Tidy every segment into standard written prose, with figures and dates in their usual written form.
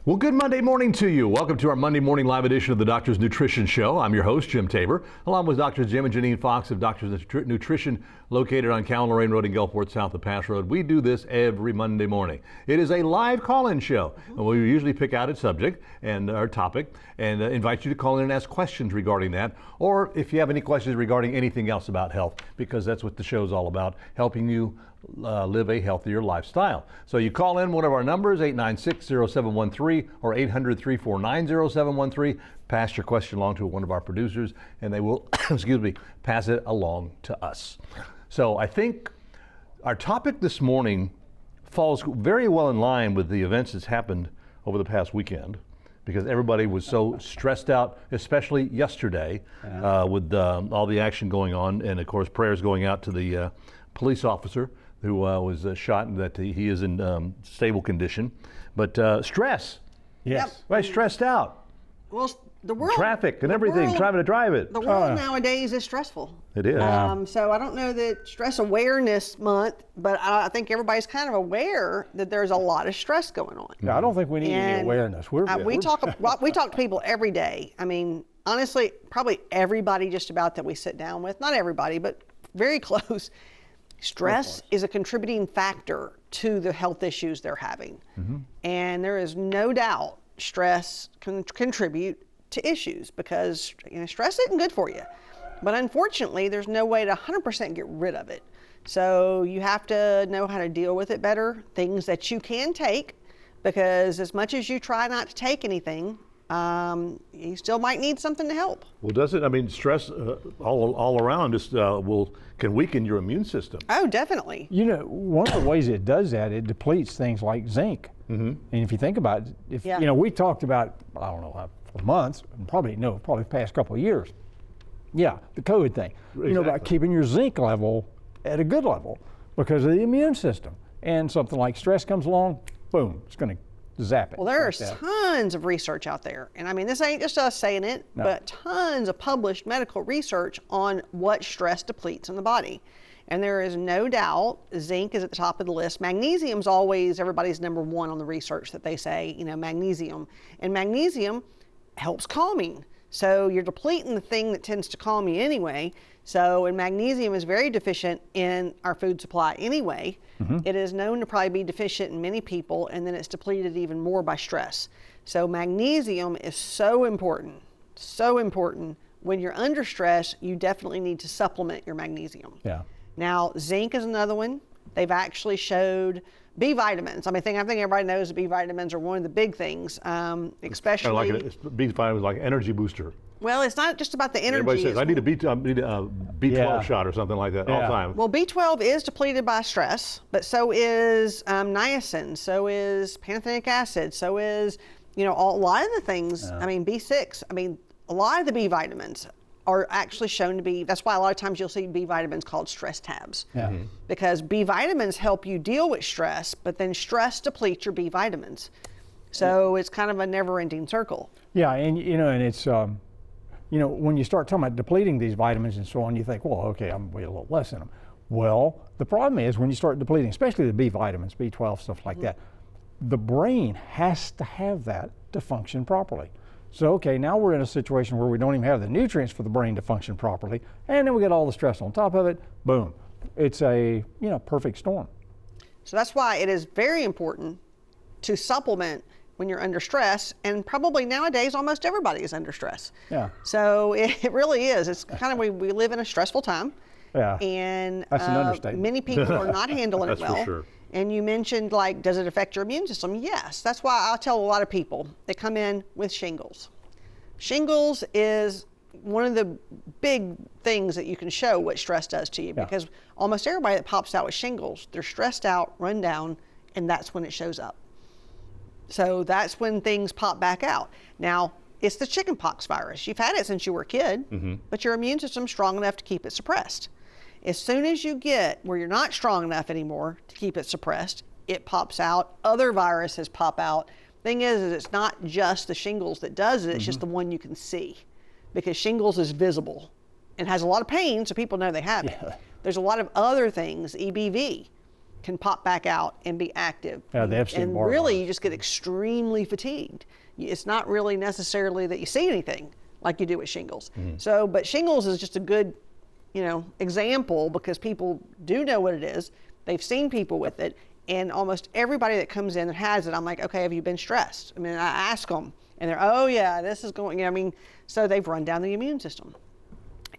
Well, good Monday morning to you. Welcome to our Monday morning live edition of the Doctor's Nutrition Show. I'm your host, Jim Tabor, along with Drs. Jim and Janine Fox of Doctor's Nutrition, located on Cal Lorraine Road in Gulfport, south of Pass Road. We do this every Monday morning. It is a live call-in show, and we usually pick out a subject and our topic and invite you to call in and ask questions regarding that, or if you have any questions regarding anything else about health, because that's what the show is all about, helping you live a healthier lifestyle. So you call in one of our numbers, 896-0713 or 800-349-0713. Pass your question along to one of our producers, and they will, excuse me, pass it along to us. So I think our topic this morning falls very well in line with the events that's happened over the past weekend, because everybody was so stressed out, especially yesterday, with all the action going on, and of course prayers going out to the police officer who was shot, and that he is in stable condition. But stress. Yes. Yep. Right, stressed out. Well, the world. Traffic and everything, trying to drive it. The world nowadays is stressful. It is. So I don't know that Stress Awareness Month, but I think everybody's kind of aware that there's a lot of stress going on. Yeah, I don't think we need any awareness. We talk to people every day. I mean, honestly, probably everybody just about that we sit down with, not everybody, but very close. Stress is a contributing factor to the health issues they're having. Mm-hmm. And there is no doubt stress can contribute to issues, because stress isn't good for you. But unfortunately, there's no way to 100% get rid of it. So you have to know how to deal with it better, things that you can take, because as much as you try not to take anything, you still might need something to help. Well, does it? I mean, stress all around just can weaken your immune system. Oh, definitely. You know, one of the ways it does that, it depletes things like zinc. Mm-hmm. And if you think about it, we talked about, I don't know, for months, and probably the past couple of years. Yeah, the COVID thing. Exactly. You know, about keeping your zinc level at a good level because of the immune system. And something like stress comes along, boom, it's going to zap it. Well, there's tons of research out there. And I mean, this ain't just us saying it, but tons of published medical research on what stress depletes in the body. And there is no doubt zinc is at the top of the list. Magnesium's always everybody's number one on the research that they say, magnesium. And magnesium helps calming. So you're depleting the thing that tends to calm you anyway. So, and magnesium is very deficient in our food supply anyway. Mm-hmm. It is known to probably be deficient in many people, and then it's depleted even more by stress. So magnesium is so important, so important. When you're under stress, you definitely need to supplement your magnesium. Yeah. Now, zinc is another one. They've actually showed B vitamins. I think everybody knows that B vitamins are one of the big things, especially. B vitamins like energy booster. Well, it's not just about the energy. Everybody says, I need a B12 shot or something like that all the time. Well, B12 is depleted by stress, but so is niacin, so is pantothenic acid, so is, a lot of the things, B6, a lot of the B vitamins are actually shown to be, that's why a lot of times you'll see B vitamins called stress tabs. Yeah. Mm-hmm. Because B vitamins help you deal with stress, but then stress depletes your B vitamins. So it's kind of a never-ending circle. Yeah, and and it's, when you start talking about depleting these vitamins and so on, you think, well, okay, I'm way a little less in them. Well, the problem is when you start depleting, especially the B vitamins, B12, stuff like that, the brain has to have that to function properly. So, okay, now we're in a situation where we don't even have the nutrients for the brain to function properly, and then we get all the stress on top of it, boom. It's a, perfect storm. So that's why it is very important to supplement when you're under stress, and probably nowadays almost everybody is under stress. Yeah. So it really is. It's kind of, we live in a stressful time. Yeah. And that's an understatement. Many people are not handling it well. That's for sure. And you mentioned, does it affect your immune system? Yes. That's why I'll tell a lot of people, they come in with shingles. Shingles is one of the big things that you can show what stress does to you, because almost everybody that pops out with shingles, they're stressed out, run down, and that's when it shows up. So that's when things pop back out. Now, it's the chickenpox virus. You've had it since you were a kid, but your immune system's strong enough to keep it suppressed. As soon as you get where you're not strong enough anymore to keep it suppressed, it pops out, other viruses pop out. Thing is it's not just the shingles that does it, it's just the one you can see. Because shingles is visible and has a lot of pain, so people know they have it. There's a lot of other things, EBV. can pop back out and be active. Yeah, the Epstein-Barr And really, virus. you just get extremely fatigued. It's not really necessarily that you see anything like you do with shingles. So, but shingles is just a good, example, because people do know what it is. They've seen people with it, and almost everybody that comes in and has it, I'm like, okay, have you been stressed? I mean, I ask them, and they're, oh yeah, this is going, so they've run down the immune system.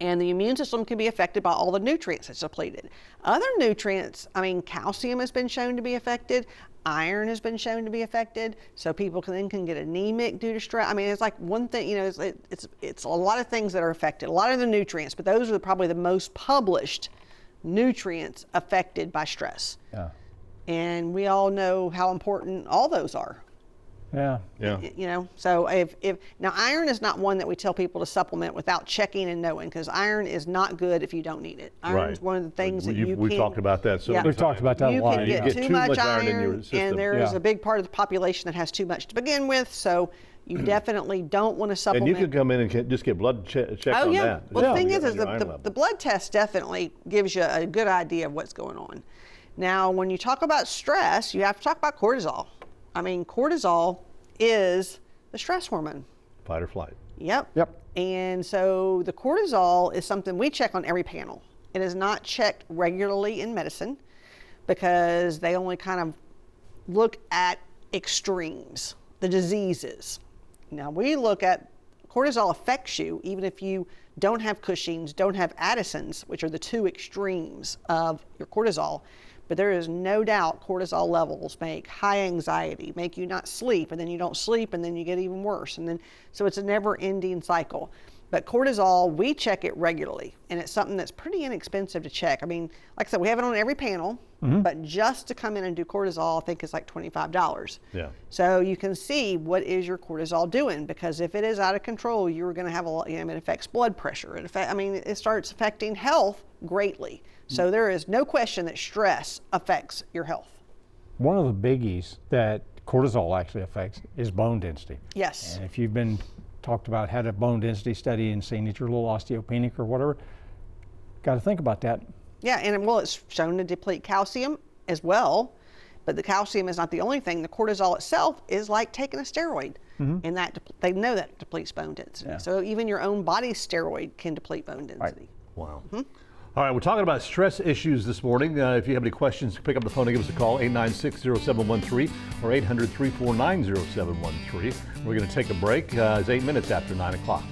And the immune system can be affected by all the nutrients that's depleted. Other nutrients, calcium has been shown to be affected, iron has been shown to be affected, so people can get anemic due to stress. It's like one thing, it's a lot of things that are affected, a lot of the nutrients, but those are probably the most published nutrients affected by stress. Yeah. And we all know how important all those are. Yeah. So if now iron is not one that we tell people to supplement without checking and knowing, because iron is not good if you don't need it. Iron is one of the things that we've talked about that. So we've talked about that a lot. You can get too much iron in your iron, system. and there is a big part of the population that has too much to begin with. So you definitely don't want to supplement. And you can come in and just get blood checked on that. Well, the thing is the the blood test definitely gives you a good idea of what's going on. Now, when you talk about stress, you have to talk about cortisol. Cortisol is the stress hormone. Fight or flight. Yep. And so the cortisol is something we check on every panel. It is not checked regularly in medicine because they only kind of look at extremes, the diseases. Now we look at cortisol affects you even if you don't have Cushing's, don't have Addison's, which are the two extremes of your cortisol. But there is no doubt cortisol levels make high anxiety, make you not sleep, and then you don't sleep, and then you get even worse. And then, so it's a never-ending cycle. But cortisol, we check it regularly, and it's something that's pretty inexpensive to check. Like I said, we have it on every panel, but just to come in and do cortisol, I think is like $25. Yeah. So you can see what is your cortisol doing, because if it is out of control, you're going to have a lot. It affects blood pressure. It starts affecting health greatly. So there is no question that stress affects your health. One of the biggies that cortisol actually affects is bone density. Yes. And if you've been talked about had a bone density study and seen that you're a little osteopenic or whatever, got to think about that. Yeah, and it's shown to deplete calcium as well, but the calcium is not the only thing. The cortisol itself is like taking a steroid, and that they know that depletes bone density. Yeah. So even your own body's steroid can deplete bone density. Right. Wow. All right, we're talking about stress issues this morning. If you have any questions, pick up the phone and give us a call, 896-0713 or 800-349-0713. We're going to take a break. It's 8 minutes after 9 o'clock.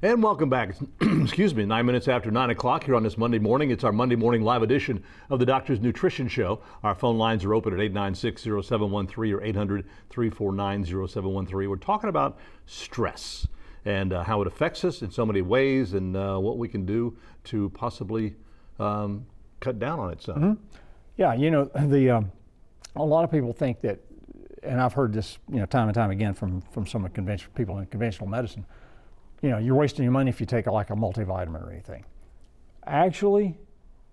And welcome back. Excuse me, 9 minutes after 9 o'clock here on this Monday morning. It's our Monday morning live edition of the Doctor's Nutrition Show. Our phone lines are open at 896-0713 or 800-349-0713. We're talking about stress and how it affects us in so many ways, and what we can do to possibly cut down on it some. Yeah, a lot of people think that, and I've heard this time and time again from some of the people in conventional medicine, you're wasting your money if you take like a multivitamin or anything. Actually,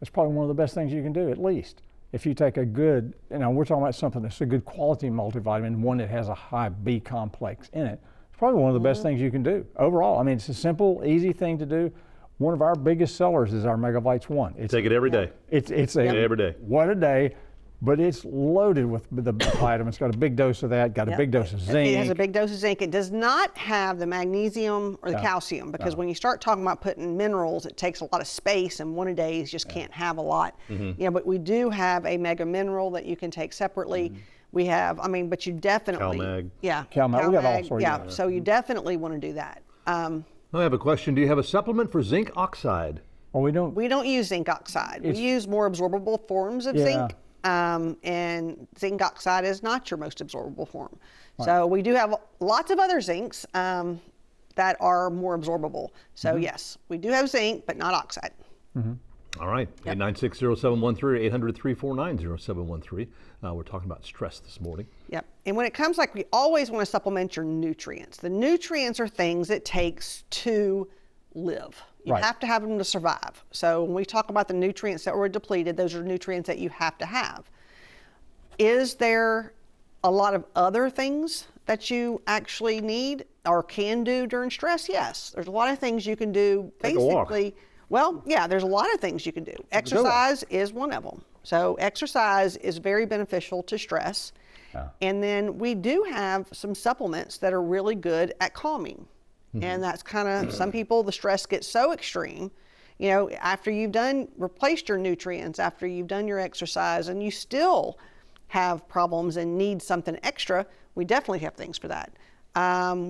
it's probably one of the best things you can do, at least. If you take a good, we're talking about something that's a good quality multivitamin, one that has a high B complex in it, probably one of the best things you can do overall. It's a simple, easy thing to do. One of our biggest sellers is our Megavites 1. Take it every day. It's every day. One a day, but it's loaded with the vitamins. Got a big dose of that. Got a big dose of zinc. It has a big dose of zinc. It does not have the magnesium or the calcium, because when you start talking about putting minerals, it takes a lot of space, and one a day just can't have a lot. But we do have a mega mineral that you can take separately. We have, but you definitely. CalMag. Yeah. CalMag. We got all sorts. Yeah. So you definitely want to do that. I have a question. Do you have a supplement for zinc oxide? Well, we don't. We don't use zinc oxide. We use more absorbable forms of zinc. And zinc oxide is not your most absorbable form. Right. So we do have lots of other zincs that are more absorbable. So yes, we do have zinc, but not oxide. All right, 896-0713 or 800-349-0713. We're talking about stress this morning. Yep, and when it comes, we always want to supplement your nutrients. The nutrients are things it takes to live. You have to have them to survive. So when we talk about the nutrients that were depleted, those are nutrients that you have to have. Is there a lot of other things that you actually need or can do during stress? Yes, there's a lot of things you can do. Take a walk. Well, yeah, there's a lot of things you can do. Exercise is one of them. So exercise is very beneficial to stress. And then we do have some supplements that are really good at calming. And that's kind of, some people, the stress gets so extreme, you know, after you've replaced your nutrients, after you've done your exercise, and you still have problems and need something extra, we definitely have things for that.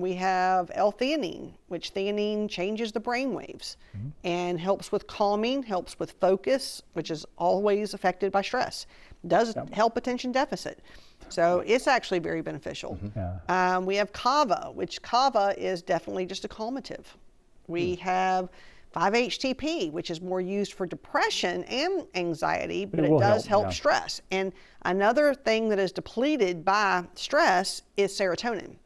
We have L-theanine, which theanine changes the brain waves and helps with calming, helps with focus, which is always affected by stress. Does help attention deficit. So it's actually very beneficial. We have kava, which kava is definitely just a calmative. We have 5-HTP, which is more used for depression and anxiety, but it does help stress. And another thing that is depleted by stress is serotonin.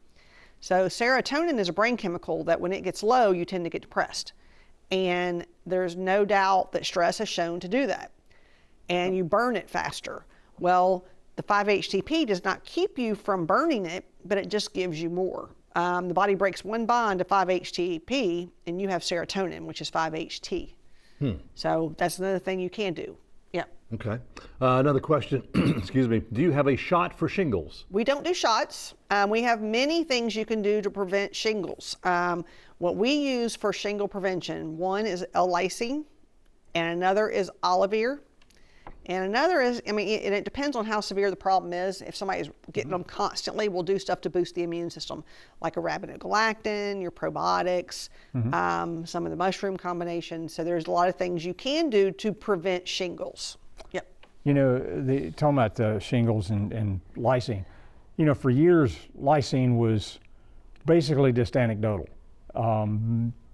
So serotonin is a brain chemical that when it gets low, you tend to get depressed. And there's no doubt that stress has shown to do that. And you burn it faster. Well, the 5-HTP does not keep you from burning it, but it just gives you more. The body breaks one bond to 5-HTP, and you have serotonin, which is 5-HT. So that's another thing you can do. Yeah. Okay. Another question, excuse me. Do you have a shot for shingles? We don't do shots. We have many things you can do to prevent shingles. What we use for shingle prevention, one is L-lysine, and another is Olivir. And another is, I mean, and it depends on how severe the problem is. If somebody's getting them constantly, we'll do stuff to boost the immune system, like arabinogalactin, your probiotics, some of the mushroom combinations. So there's a lot of things you can do to prevent shingles. Yep. You know, talking about shingles and lysine, you know, for years, lysine was basically just anecdotal.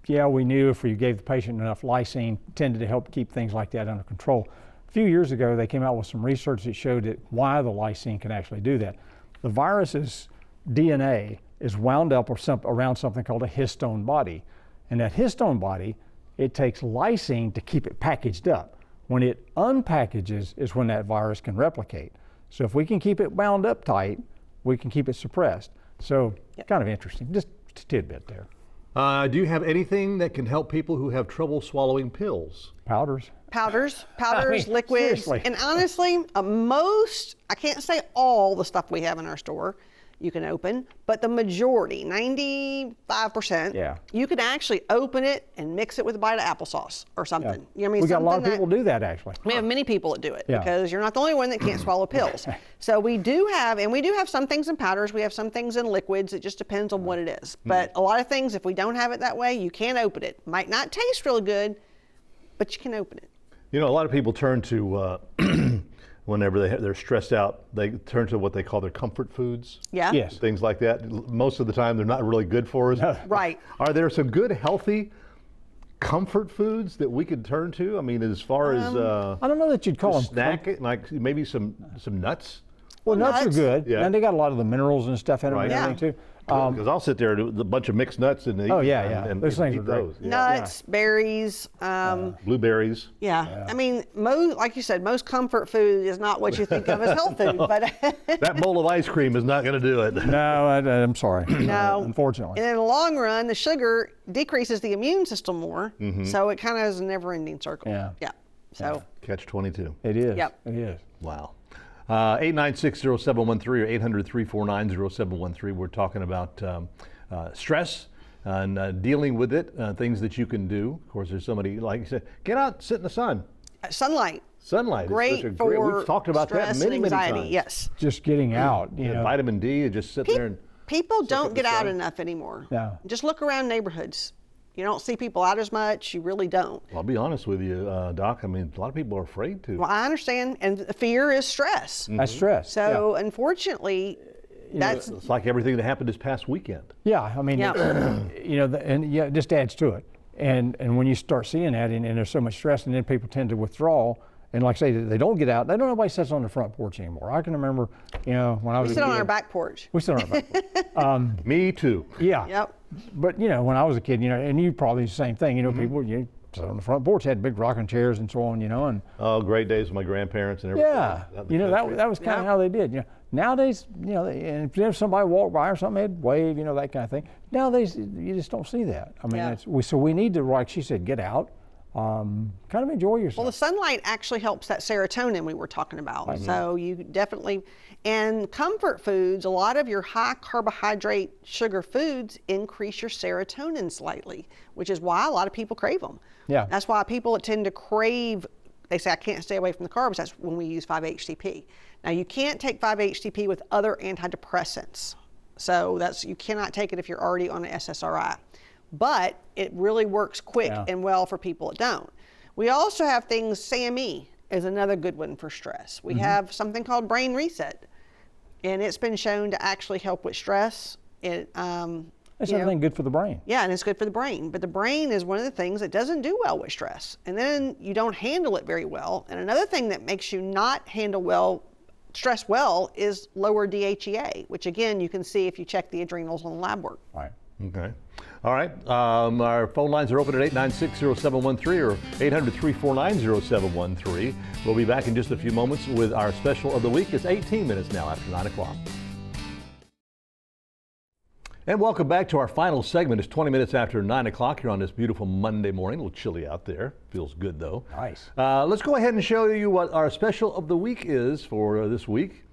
Yeah, we knew if we gave the patient enough lysine, tended to help keep things like that under control. A few years ago, they came out with some research that showed that why the lysine can actually do that. The virus's DNA is wound up around something called a histone body. And that histone body, it takes lysine to keep it packaged up. When it unpackages is when that virus can replicate. So if we can keep it bound up tight, we can keep it suppressed. So kind of interesting, just a tidbit there. Do you have anything that can help people who have trouble swallowing pills? Powders. Powders, I mean, liquids, seriously. and honestly, most, I can't say all the stuff we have in our store you can open, but the majority, 95%, you can actually open it and mix it with a bite of applesauce or something. You know what I mean? We got a lot of people do that actually. We have many people that do it because you're not the only one that can't swallow pills. So we do have, and we do have some things in powders, we have some things in liquids, it just depends on what it is. But a lot of things, if we don't have it that way, you can open it. Might not taste really good, but you can open it. You know, a lot of people turn to, whenever they're stressed out, they turn to what they call their comfort foods. Yeah. Yes. Things like that. Most of the time, they're not really good for us. Right. Are there some good, healthy comfort foods that we could turn to? I mean, as far as I don't know that you'd call them snack, like maybe some nuts. Well, nuts are good, Yeah. and they got a lot of the minerals and stuff in them and everything too. Because I'll sit there with a bunch of mixed nuts and and those things eat are great. those. Nuts, berries, Blueberries. I mean, like you said, most comfort food is not what you think of as health food, but That bowl of ice cream is not going to do it. No, I'm sorry. No. Unfortunately. And in the long run, the sugar decreases the immune system more, so it kind of is a never-ending circle. Yeah. So Catch-22. It is. Yep. It is. Wow. 896-0713 or 800-349-0713. We're talking about stress and dealing with it, things that you can do. Of course, there's somebody, like you said, get out, sit in the sun. sunlight. Sunlight Great is such a for great, we've talked about that stress many, and many anxiety. times. Yes. Just getting out, you know. Vitamin D, you just sit there and People don't up get the out sun. enough anymore. No. Just look around neighborhoods. You don't see people out as much. You really don't. I'll be honest with you, Doc. I mean, a lot of people are afraid to. Well, I understand, and fear is stress. That's stress. So unfortunately, that's It's like everything that happened this past weekend. Yeah, I mean, Yeah. you know, and it just adds to it. And when you start seeing that, and there's so much stress, and then people tend to withdraw. And like I say, they don't get out. They don't. Nobody sits on the front porch anymore. I can remember, you know, when I was we a sit on kid. our back porch. We sit on our back porch. Me too. Yeah. Yep. But you know, when I was a kid, you know, and you probably the same thing. You know, people sit on the front porch, had big rocking chairs and so on. You know, and Oh, great days with my grandparents and everything. yeah, out in the you know, country. that was kind of how they did. You know, nowadays, you know, and if somebody walked by or something, they'd wave, you know, that kind of thing. Nowadays, you just don't see that. I mean, Yeah. so we need to, like she said, get out. kind of enjoy yourself. Well, the sunlight actually helps that serotonin we were talking about. So you definitely, and comfort foods, a lot of your high carbohydrate sugar foods increase your serotonin slightly, which is why a lot of people crave them. Yeah. That's why people tend to crave, they say, I can't stay away from the carbs. That's when we use 5-HTP. Now you can't take 5-HTP with other antidepressants. So you cannot take it if you're already on an SSRI. But it really works quick and well for people that don't. We also have things, SAMe is another good one for stress. We have something called Brain Reset, and it's been shown to actually help with stress. It's something good for the brain. Yeah, and it's good for the brain. But the brain is one of the things that doesn't do well with stress. And then you don't handle it very well. And another thing that makes you not handle stress well is lower DHEA, which again, you can see if you check the adrenals on the lab work. Right. Okay. All right. Our phone lines are open at 896-0713 or 800-349-0713. We'll be back in just a few moments with our special of the week. It's 18 minutes now after 9 o'clock. And welcome back to our final segment. It's 20 minutes after 9 o'clock here on this beautiful Monday morning. A little chilly out there. Feels good, though. Nice. Let's go ahead and show you what our special of the week is for this week.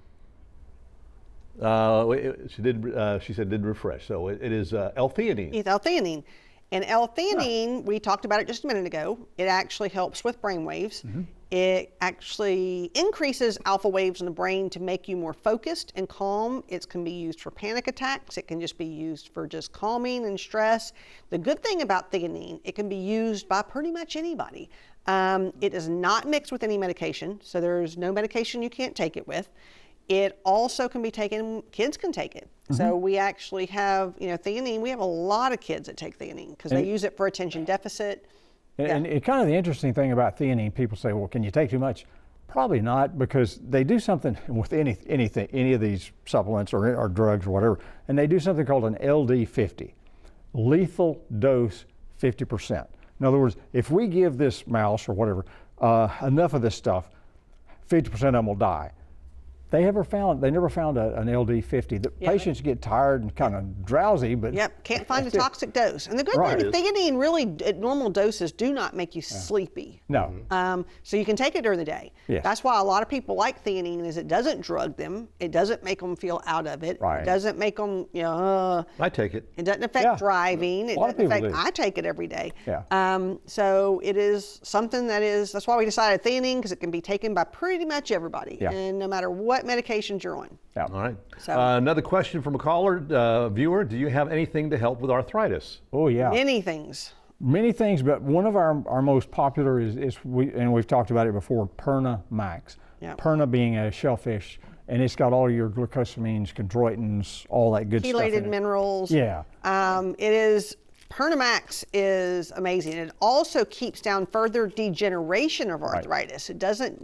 She said did refresh. So it is L-theanine. It's L-theanine. And L-theanine, we talked about it just a minute ago. It actually helps with brain waves. It actually increases alpha waves in the brain to make you more focused and calm. It can be used for panic attacks. It can just be used for just calming and stress. The good thing about theanine, it can be used by pretty much anybody. It is not mixed with any medication, so there's no medication you can't take it with. It also can be taken, kids can take it. So we actually have, theanine, we have a lot of kids that take theanine because they use it for attention deficit. And kind of the interesting thing about theanine, people say, well, can you take too much? Probably not, because they do something with any of these supplements or drugs or whatever, and they do something called an LD50, lethal dose 50%. In other words, if we give this mouse or whatever enough of this stuff, 50% of them will die. They never found an LD50. The patients get tired and kind of drowsy, but can't find a toxic dose. And the good thing, theanine really at normal doses do not make you sleepy. No. So you can take it during the day. Yes. That's why a lot of people like theanine is it doesn't drug them. It doesn't make them feel out of it. Right. It doesn't make them, I take it. It doesn't affect driving. It A lot of doesn't people affect, do. I take it every day. Yeah. So it is something that's why we decided theanine, because it can be taken by pretty much everybody. Yeah. And no matter what medications you're on. Yeah. All right. So- Another question from a caller, viewer. Do you have anything to help with arthritis? Oh, yeah. Many things. Many things, but one of our most popular and we've talked about it before, Pernamax. Yep. Perna being a shellfish, and it's got all your glucosamines, chondroitins, all that good stuff in Chelated it. minerals. Yeah. Pernamax is amazing. It also keeps down further degeneration of arthritis. It doesn't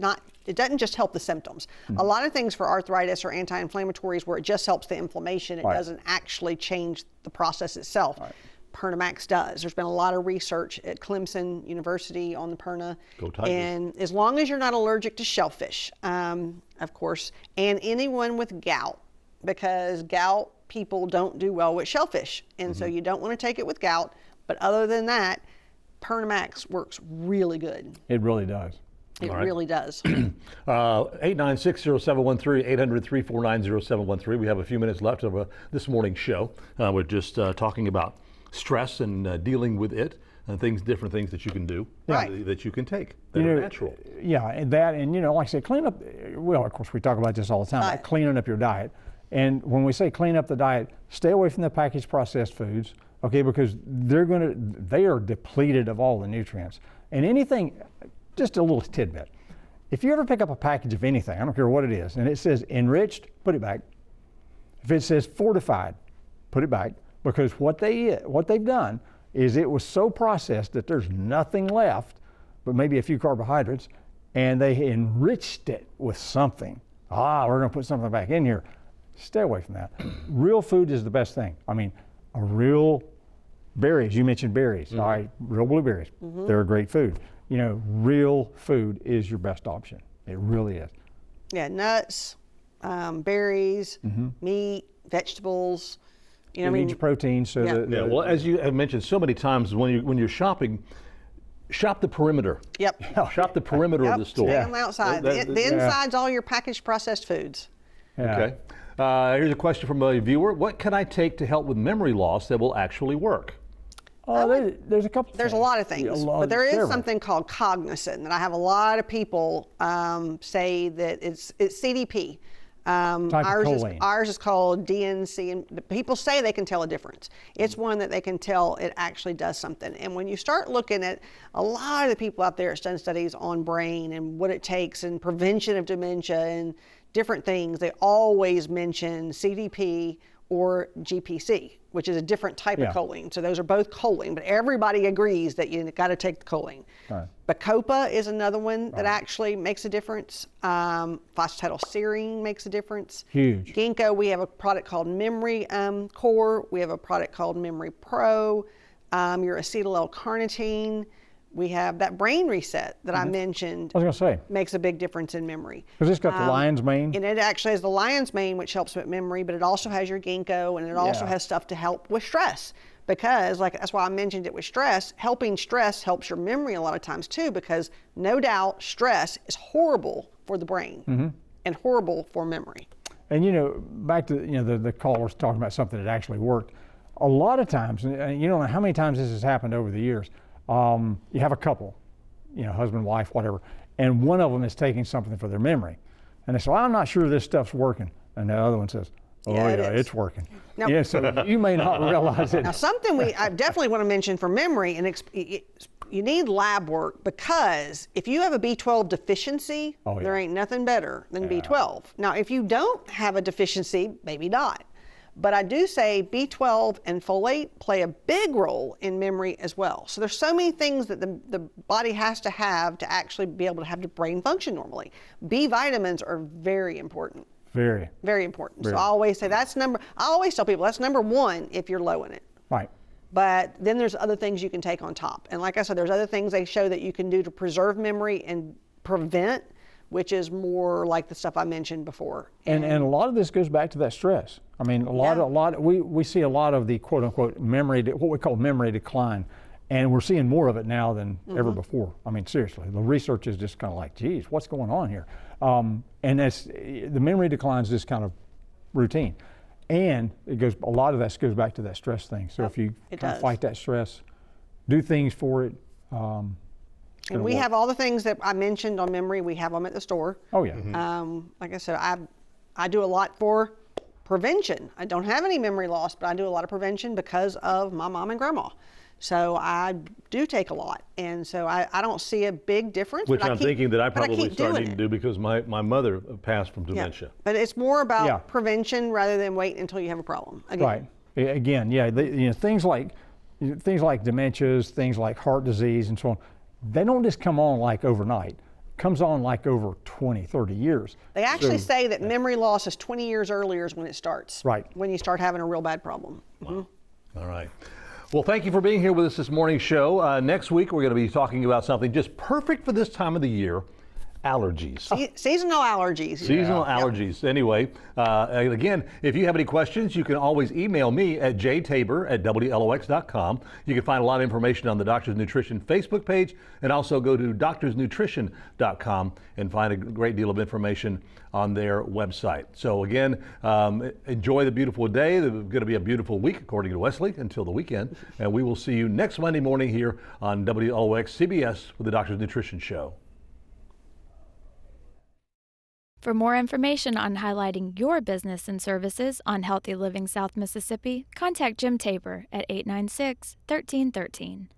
just help the symptoms. A lot of things for arthritis are anti-inflammatories where it just helps the inflammation. It doesn't actually change the process itself. Pernamax does. There's been a lot of research at Clemson University on the Perna. Go Tigers. And as long as you're not allergic to shellfish, of course, and anyone with gout, because gout people don't do well with shellfish. And so you don't want to take it with gout. But other than that, Pernamax works really good. It really does. It really does. 896-0713, 800-349-0713. We have a few minutes left of this morning's show. We're just talking about stress and dealing with it and different things that you can do, that you can take that are natural. Yeah, and that, and like I said, clean up, well, of course, we talk about this all the time, like cleaning up your diet. And when we say clean up the diet, stay away from the packaged processed foods, okay, because they are depleted of all the nutrients. And anything, just a little tidbit. If you ever pick up a package of anything, I don't care what it is, and it says enriched, put it back. If it says fortified, put it back, because what they've done is it was so processed that there's nothing left but maybe a few carbohydrates, and they enriched it with something. We're going to put something back in here. Stay away from that. Real food is the best thing. I mean, real berries, you mentioned berries, all right, real blueberries, they're a great food. Real food is your best option. It really is. Yeah, nuts, berries, meat, vegetables. You need your protein. So Well, as you have mentioned so many times, when you're shopping, Shop the perimeter. Yep. Shop the perimeter of the store. Stay on the outside. The inside's all your packaged processed foods. Yeah. Okay. Here's a question from a viewer. What can I take to help with memory loss that will actually work? There's a couple. There's a lot of things, but there is something called cognizant that I have a lot of people say that it's CDP. Ours is called DNC, and people say they can tell a difference. It's one that they can tell it actually does something. And when you start looking at a lot of the people out there that's done studies on brain and what it takes and prevention of dementia and different things, they always mention CDP or GPC, which is a different type of choline. So those are both choline, but everybody agrees that you got to take the choline. Right. Bacopa is another one that actually makes a difference. Phosphatidylserine makes a difference. Huge. Ginkgo, we have a product called Memory Core. We have a product called Memory Pro. Your acetyl L-carnitine. We have that brain reset that I mentioned. I was going to say. Makes a big difference in memory. Because it's got the lion's mane. And it actually has the lion's mane, which helps with memory, but it also has your ginkgo, and it also has stuff to help with stress. Because, that's why I mentioned it with stress. Helping stress helps your memory a lot of times too, because no doubt stress is horrible for the brain and horrible for memory. And back to the callers talking about something that actually worked. A lot of times, and you don't know how many times this has happened over the years. You have a couple, husband, wife, whatever, and one of them is taking something for their memory. And they say, well, I'm not sure this stuff's working. And the other one says, it's working. Now, so you may not realize it. Now, something I definitely want to mention for memory, and you need lab work, because if you have a B12 deficiency, there ain't nothing better than B12. Now, if you don't have a deficiency, maybe not. But I do say B12 and folate play a big role in memory as well. So there's so many things that the body has to have to actually be able to have the brain function normally. B vitamins are very important. Very. Very important. So I always say I always tell people that's number one if you're low in it. Right. But then there's other things you can take on top. And like I said, there's other things they show that you can do to preserve memory and prevent, which is more like the stuff I mentioned before. And a lot of this goes back to that stress. I mean, we see a lot of the quote unquote what we call memory decline, and we're seeing more of it now than ever before. I mean, seriously, the research is just kind of like, geez, what's going on here? And the memory decline is just kind of routine, and a lot of that goes back to that stress thing. So if you kind of fight that stress, do things for it. And we have all the things that I mentioned on memory. We have them at the store. Oh yeah. Like I said, I do a lot for prevention. I don't have any memory loss, but I do a lot of prevention because of my mom and grandma. So I do take a lot, and so I don't see a big difference. Which I'm thinking that I probably started to do because my mother passed from dementia. But it's more about prevention rather than waiting until you have a problem. Again. Right. Again, things like dementias, things like heart disease, and so on. They don't just come on like overnight. Comes on like over 20, 30 years. They actually say that memory loss is 20 years earlier is when it starts. Right. When you start having a real bad problem. Wow. All right. Well, thank you for being here with us this morning's show. Next week, we're going to be talking about something just perfect for this time of the year. Allergies. Seasonal allergies. Seasonal allergies. Anyway, again, if you have any questions, you can always email me at jtabor@wlox.com. You can find a lot of information on the Doctor's Nutrition Facebook page, and also go to doctorsnutrition.com and find a great deal of information on their website. So again, enjoy the beautiful day. There's going to be a beautiful week, according to Wesley, until the weekend. And we will see you next Monday morning here on WLOX CBS with the Doctor's Nutrition Show. For more information on highlighting your business and services on Healthy Living South Mississippi, contact Jim Tabor at 896-1313.